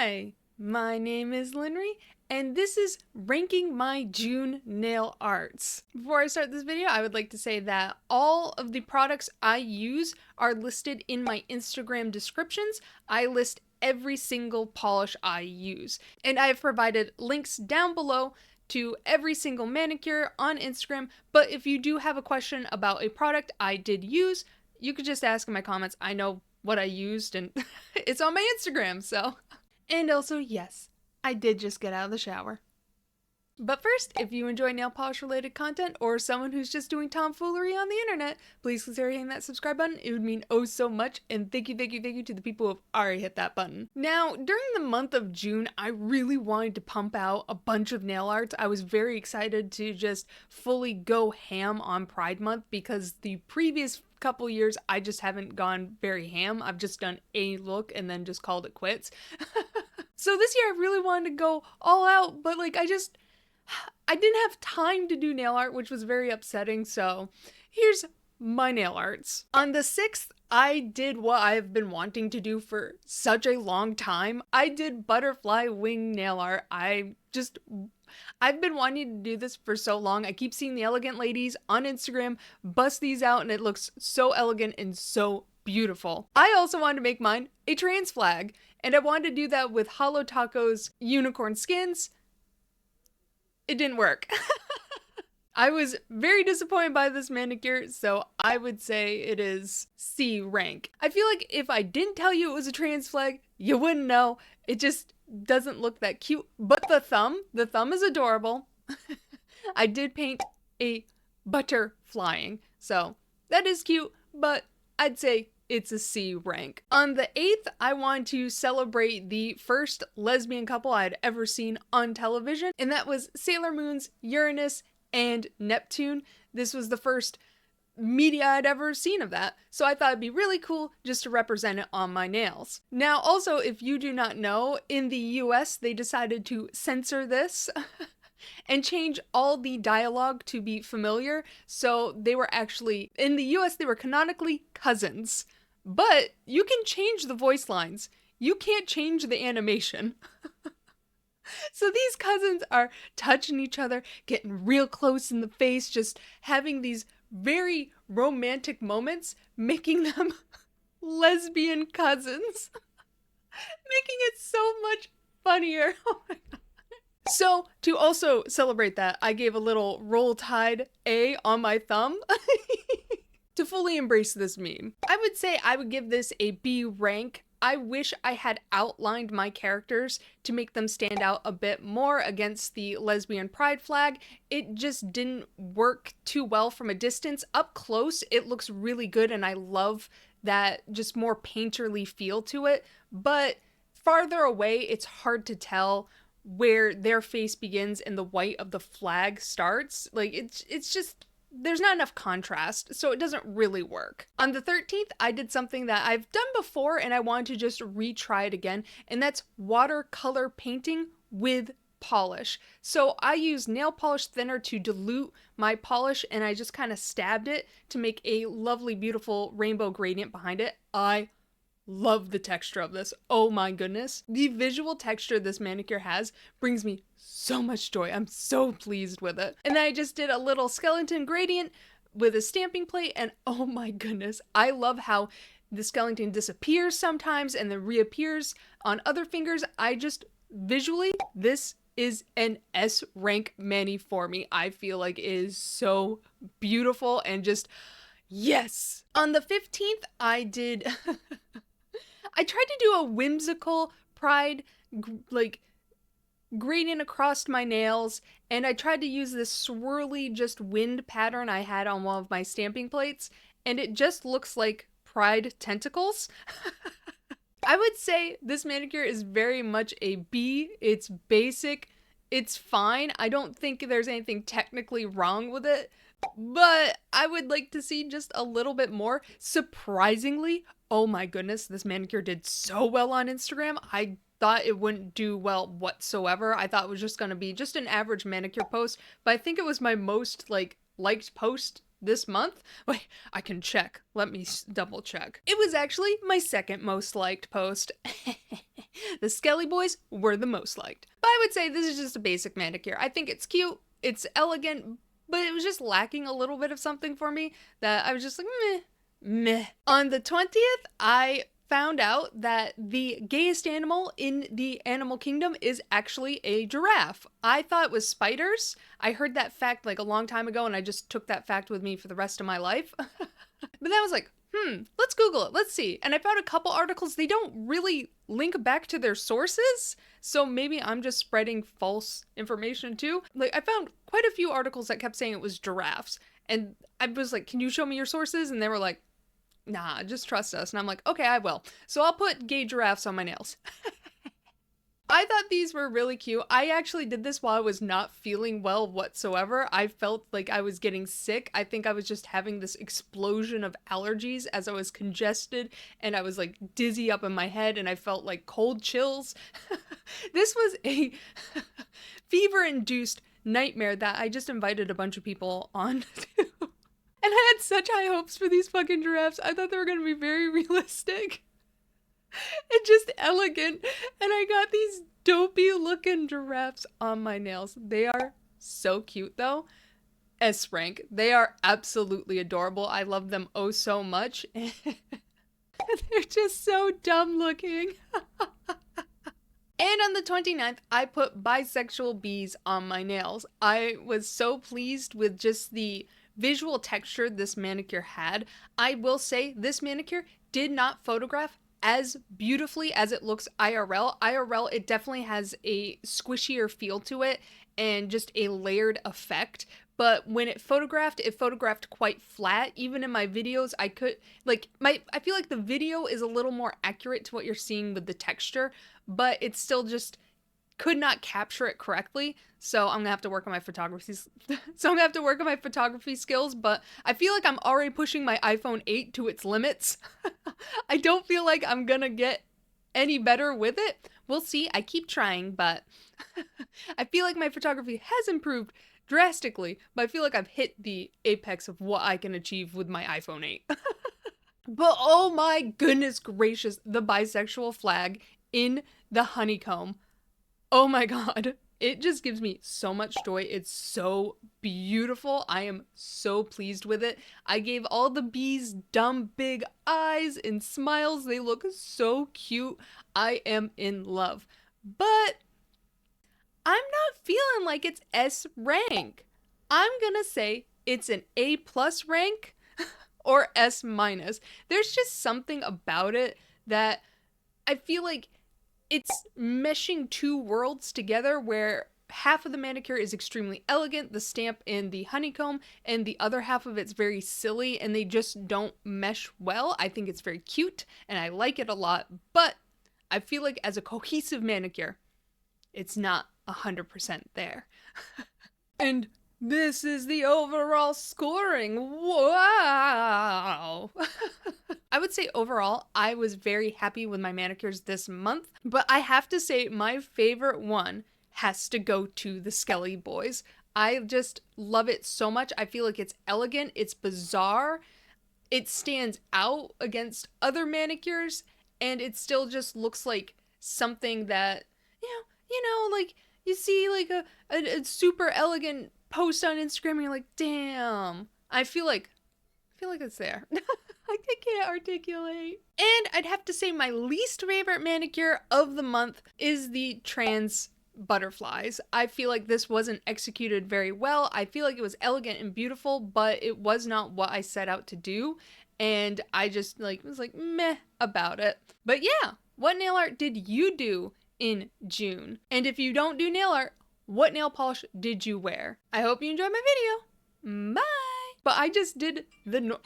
Hi, my name is Linry, and this is ranking my June nail arts. Before I start this video, I would like to say that all of the products I use are listed in my Instagram descriptions. I list every single polish I use, and I have provided links down below to every single manicure on Instagram. But if you do have a question about a product I did use, you could just ask in my comments. I know what I used and it's on my Instagram, so. And also, yes, I did just get out of the shower. But first, if you enjoy nail polish related content or someone who's just doing tomfoolery on the internet, please consider hitting that subscribe button. It would mean oh so much, and thank you to the people who have already hit that button. Now, during the month of June, I really wanted to pump out a bunch of nail arts. I was very excited to just fully go ham on Pride Month because the previous couple years I just haven't gone very ham. I've just done a look and then just called it quits. So this year I really wanted to go all out, but I didn't have time to do nail art, which was very upsetting, so here's my nail arts. On the 6th, I did what I've been wanting to do for such a long time. I did butterfly wing nail art. I've been wanting to do this for so long. I keep seeing the elegant ladies on Instagram bust these out, and it looks so elegant and so beautiful. I also wanted to make mine a trans flag, and I wanted to do that with Holo Taco's unicorn skins. It didn't work. I was very disappointed by this manicure, so I would say it is C rank. I feel like if I didn't tell you it was a trans flag, you wouldn't know. It just doesn't look that cute. But the thumb is adorable. I did paint a butter flying, so that is cute, but I'd say it's a C rank. On the 8th, I wanted to celebrate the first lesbian couple I had ever seen on television, and that was Sailor Moon's Uranus and Neptune. This was the first media I'd ever seen of that, so I thought it'd be really cool just to represent it on my nails. Now, also, if you do not know, in the US, they decided to censor this and change all the dialogue to be familiar, so they were actually, in the US, they were canonically cousins. But you can change the voice lines. You can't change the animation. So these cousins are touching each other, getting real close in the face, just having these very romantic moments, making them lesbian cousins. Making it so much funnier. Oh my God. So to also celebrate that, I gave a little Roll Tide A on my thumb. To fully embrace this meme. I would say I would give this a B rank. I wish I had outlined my characters to make them stand out a bit more against the lesbian pride flag. It just didn't work too well from a distance. Up close, it looks really good, and I love that just more painterly feel to it. But farther away, it's hard to tell where their face begins and the white of the flag starts. Like, it's just, there's not enough contrast, so it doesn't really work. On the 13th, I did something that I've done before and I wanted to just retry it again, and that's watercolor painting with polish. So I used nail polish thinner to dilute my polish, and I just kind of stabbed it to make a lovely, beautiful rainbow gradient behind it. I love the texture of this. Oh my goodness. The visual texture this manicure has brings me so much joy. I'm so pleased with it. And then I just did a little skeleton gradient with a stamping plate, and oh my goodness, I love how the skeleton disappears sometimes and then reappears on other fingers. Visually, this is an S rank mani for me. I feel like it is so beautiful and just, yes. On the 15th, I did... I tried to do a whimsical pride, gradient across my nails, and I tried to use this swirly just wind pattern I had on one of my stamping plates, and it just looks like pride tentacles. I would say this manicure is very much a B. It's basic. It's fine. I don't think there's anything technically wrong with it, but I would like to see just a little bit more. Surprisingly, oh my goodness, this manicure did so well on Instagram. I thought it wouldn't do well whatsoever. I thought it was just going to be just an average manicure post, but I think it was my most liked post this month. Wait, I can check. Let me double check. It was actually my second most liked post. The Skelly boys were the most liked. But I would say this is just a basic manicure. I think it's cute, it's elegant, but it was just lacking a little bit of something for me that I was just like, meh. On the 20th, I found out that the gayest animal in the animal kingdom is actually a giraffe. I thought it was spiders. I heard that fact like a long time ago and I just took that fact with me for the rest of my life. But then I was like, let's Google it, let's see. And I found a couple articles, they don't really link back to their sources, so maybe I'm just spreading false information too. Like, I found quite a few articles that kept saying it was giraffes, and I was like, can you show me your sources? And they were like, nah, just trust us. And I'm like, okay, I will. So I'll put gay giraffes on my nails. I thought these were really cute. I actually did this while I was not feeling well whatsoever. I felt like I was getting sick. I think I was just having this explosion of allergies as I was congested and I was like dizzy up in my head and I felt like cold chills. This was a fever-induced nightmare that I just invited a bunch of people on to. And I had such high hopes for these fucking giraffes. I thought they were going to be very realistic and just elegant, and I got these dopey looking giraffes on my nails. They are so cute though. S rank. They are absolutely adorable. I love them oh so much. They're just so dumb looking. And on the 29th, I put bisexual bees on my nails. I was so pleased with just the visual texture this manicure had. I will say this manicure did not photograph as beautifully as it looks IRL. IRL, it definitely has a squishier feel to it and just a layered effect. But when it photographed quite flat. Even in my videos, I feel like the video is a little more accurate to what you're seeing with the texture, but it still just could not capture it correctly. So I'm gonna have to work on my photography. Skills, but I feel like I'm already pushing my iPhone 8 to its limits. I don't feel like I'm gonna get any better with it. We'll see. I keep trying, but I feel like my photography has improved drastically, but I feel like I've hit the apex of what I can achieve with my iPhone 8. But oh my goodness gracious, the bisexual flag in the honeycomb. Oh my god. It just gives me so much joy. It's so beautiful. I am so pleased with it. I gave all the bees dumb big eyes and smiles. They look so cute. I am in love. But I'm not feeling like it's S rank. I'm gonna say it's an A+ rank or S-. There's just something about it that I feel like it's meshing two worlds together where half of the manicure is extremely elegant, the stamp and the honeycomb, and the other half of it's very silly and they just don't mesh well. I think it's very cute and I like it a lot, but I feel like as a cohesive manicure, it's not 100% there. And this is the overall scoring. Wow. I would say overall, I was very happy with my manicures this month, but I have to say my favorite one has to go to the Skelly boys. I just love it so much. I feel like it's elegant, it's bizarre, it stands out against other manicures, and it still just looks like something that, like you see like a super elegant post on Instagram and you're like, damn, I feel like it's there. I can't articulate. And I'd have to say my least favorite manicure of the month is the trans butterflies. I feel like this wasn't executed very well. I feel like it was elegant and beautiful, but it was not what I set out to do. And I just was like meh about it. But yeah, what nail art did you do in June? And if you don't do nail art, what nail polish did you wear? I hope you enjoyed my video. Bye! But I just did the